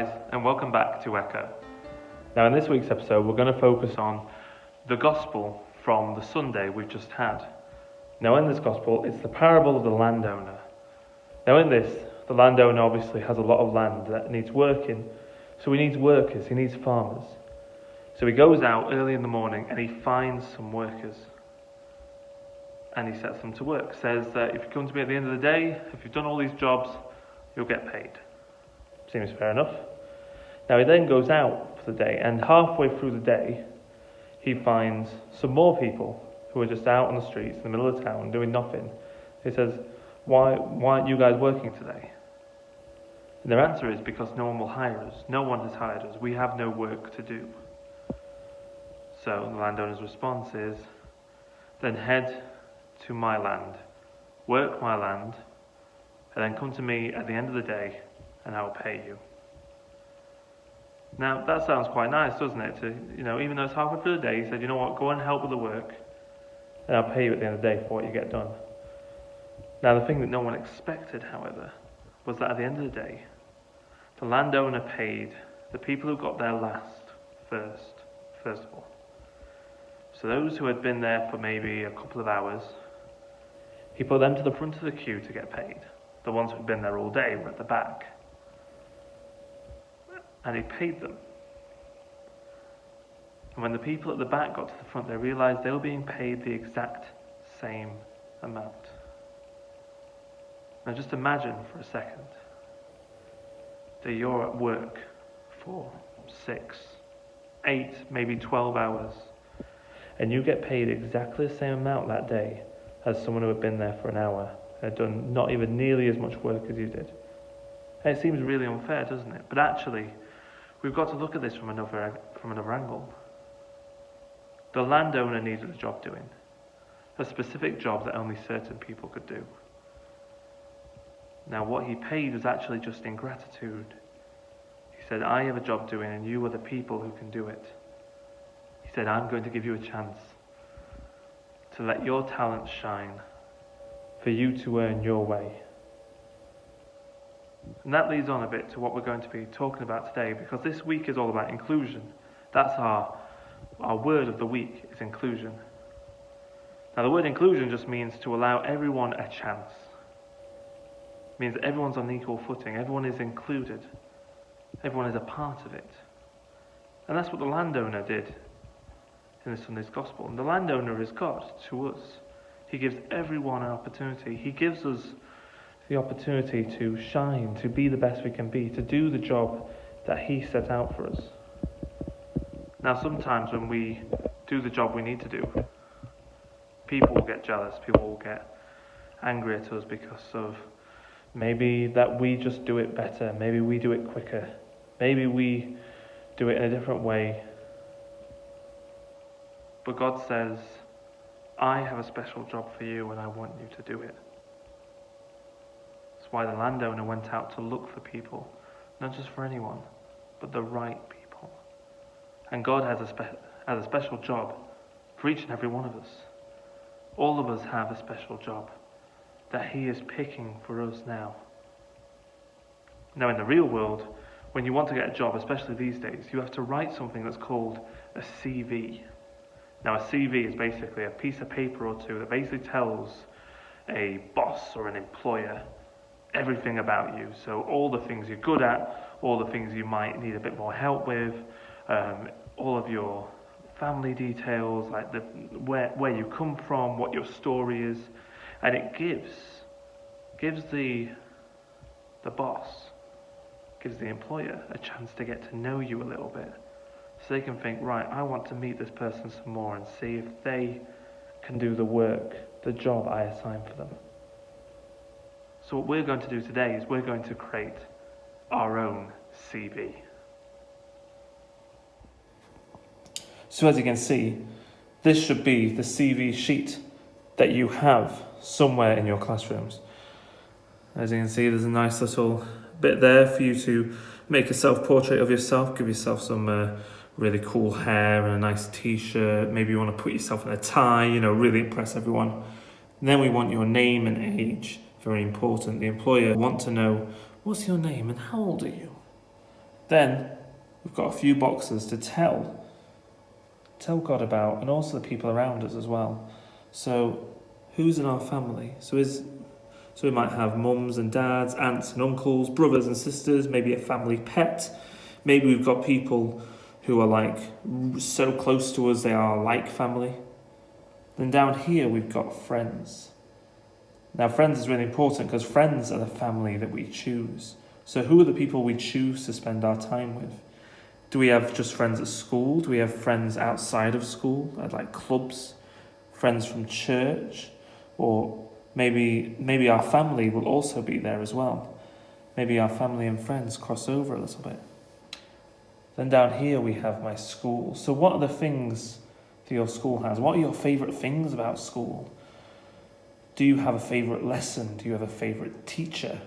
guys, and welcome back to Echo. Now in this week's episode we're going to focus on the Gospel from the Sunday we've just had. Now in this Gospel it's the parable of the landowner. Now in this, the landowner obviously has a lot of land that needs working, so he needs workers, he needs farmers. So he goes out early in the morning and he finds some workers. And he sets them to work. Says that if you come to me at the end of the day, if you've done all these jobs, you'll get paid. Seems fair enough. Now he then goes out for the day, and halfway through the day, he finds some more people who are just out on the streets in the middle of town doing nothing. He says, why aren't you guys working today? And their answer is because no one will hire us. No one has hired us. We have no work to do. So the landowner's response is, then head to my land, work my land, and then come to me at the end of the day and I will pay you. Now that sounds quite nice, doesn't it? Even though it's halfway through the day, he said, you know what, go and help with the work and I'll pay you at the end of the day for what you get done. Now the thing that no one expected, however, was that at the end of the day, the landowner paid the people who got there first of all. So those who had been there for maybe a couple of hours, he put them to the front of the queue to get paid. The ones who had been there all day were at the back. And he paid them. And when the people at the back got to the front, they realised they were being paid the exact same amount. Now just imagine for a second that you're at work for 6, 8, maybe 12 hours, and you get paid exactly the same amount that day as someone who had been there for an hour and had done not even nearly as much work as you did. And it seems really unfair, doesn't it? But actually, we've got to look at this from another angle. The landowner needed a job doing, a specific job that only certain people could do. Now what he paid was actually just in gratitude. He said, I have a job doing and you are the people who can do it. He said, I'm going to give you a chance to let your talent shine, for you to earn your way. And that leads on a bit to what we're going to be talking about today, because this week is all about inclusion. That's our word of the week, is inclusion. Now the word inclusion just means to allow everyone a chance. It means that everyone's on equal footing, everyone is included, everyone is a part of it. And that's what the landowner did in this Sunday's Gospel. And the landowner is God to us. He gives everyone an opportunity. He gives us the opportunity to shine, to be the best we can be, to do the job that he set out for us. Now sometimes when we do the job we need to do, people will get jealous, people will get angry at us because of maybe that we just do it better, maybe we do it quicker, maybe we do it in a different way. But God says, I have a special job for you and I want you to do it. That's why the landowner went out to look for people, not just for anyone, but the right people. And God has a special job for each and every one of us. All of us have a special job that he is picking for us now. Now in the real world, when you want to get a job, especially these days, you have to write something that's called a CV. Now a CV is basically a piece of paper or two that basically tells a boss or an employer everything about you. So all the things you're good at, all the things you might need a bit more help with, all of your family details, like where you come from, what your story is, and it gives the boss, gives the employer a chance to get to know you a little bit. So they can think, right, I want to meet this person some more and see if they can do the work, the job I assigned for them. So what we're going to do today is we're going to create our own CV. So as you can see, this should be the CV sheet that you have somewhere in your classrooms. As you can see, there's a nice little bit there for you to make a self-portrait of yourself, give yourself some really cool hair and a nice t-shirt. Maybe you want to put yourself in a tie, really impress everyone. And then we want your name and age, very important. The employer want to know, what's your name and how old are you? Then we've got a few boxes to tell God about, and also the people around us as well. So who's in our family? So we might have mums and dads, aunts and uncles, brothers and sisters, maybe a family pet. Maybe we've got people who are like so close to us they are like family. Then down here we've got friends. Now friends is really important because friends are the family that we choose. So who are the people we choose to spend our time with? Do we have just friends at school? Do we have friends outside of school, at like clubs, friends from church? Or maybe our family will also be there as well. Maybe our family and friends cross over a little bit. Then down here we have my school. So what are the things that your school has? What are your favourite things about school? Do you have a favourite lesson? Do you have a favourite teacher?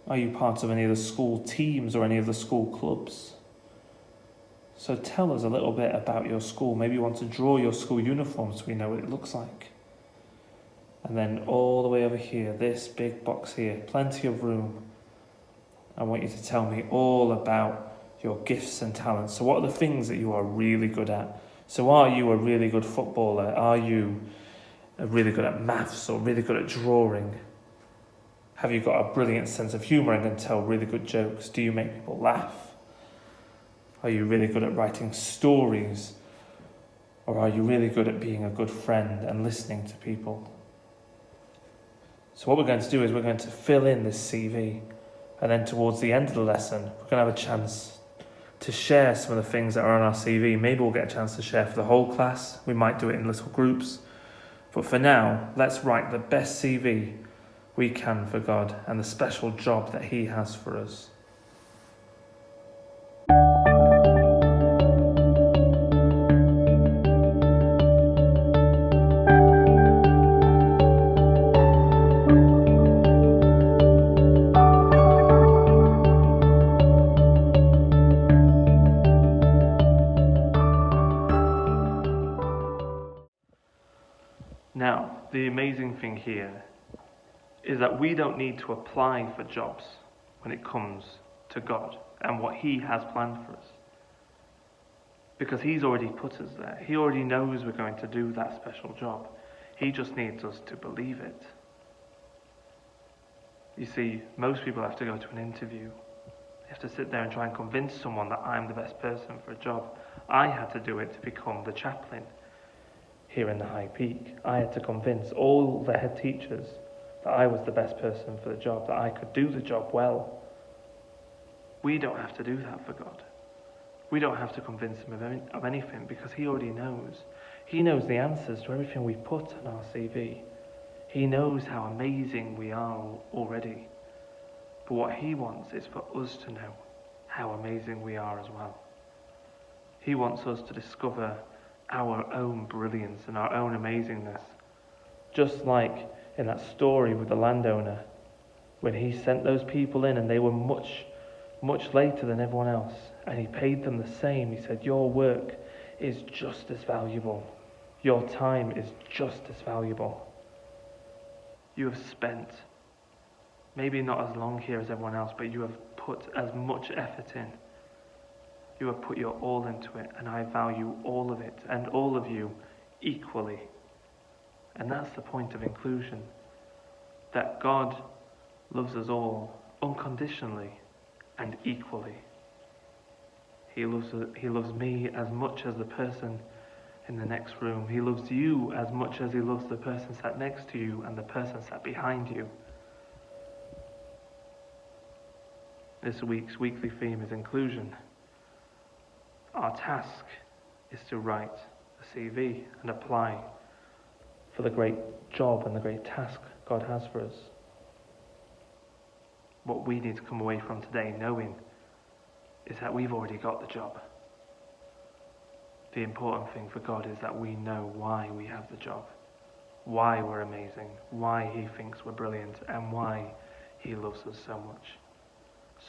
Are you part of any of the school teams or any of the school clubs? So tell us a little bit about your school. Maybe you want to draw your school uniform so we know what it looks like. And then all the way over here, this big box here, plenty of room. I want you to tell me all about your gifts and talents. So what are the things that you are really good at? So are you a really good footballer? Are you really good at maths or really good at drawing? Have you got a brilliant sense of humour and can tell really good jokes? Do you make people laugh? Are you really good at writing stories? Or are you really good at being a good friend and listening to people? So what we're going to do is we're going to fill in this CV, and then towards the end of the lesson, we're going to have a chance to share some of the things that are on our CV. Maybe we'll get a chance to share for the whole class. We might do it in little groups. But for now, let's write the best CV we can for God and the special job that He has for us. Now, the amazing thing here is that we don't need to apply for jobs when it comes to God and what He has planned for us. Because He's already put us there. He already knows we're going to do that special job. He just needs us to believe it. You see, most people have to go to an interview. They have to sit there and try and convince someone that I'm the best person for a job. I had to do it to become the chaplain here in the High Peak. I had to convince all the head teachers that I was the best person for the job, that I could do the job well. We don't have to do that for God. We don't have to convince Him of anything because He already knows. He knows the answers to everything we put on our CV. He knows how amazing we are already. But what He wants is for us to know how amazing we are as well. He wants us to discover our own brilliance and our own amazingness. Just like in that story with the landowner, when he sent those people in and they were much later than everyone else, and he paid them the same. He said, your work is just as valuable. Your time is just as valuable. You have spent, maybe not as long here as everyone else, but you have put as much effort in. You have put your all into it, and I value all of it and all of you equally. And that's the point of inclusion, that God loves us all unconditionally and equally. He loves me as much as the person in the next room. He loves you as much as He loves the person sat next to you and the person sat behind you. This week's weekly theme is inclusion. Our task is to write a CV and apply for the great job and the great task God has for us. What we need to come away from today knowing is that we've already got the job. The important thing for God is that we know why we have the job, why we're amazing, why He thinks we're brilliant, and why He loves us so much.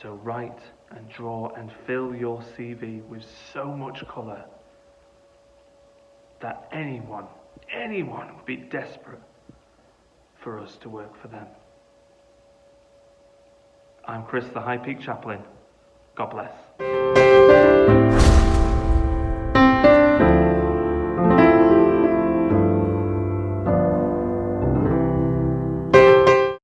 So write and draw and fill your CV with so much colour that anyone would be desperate for us to work for them. I'm Chris, the High Peak Chaplain. God bless.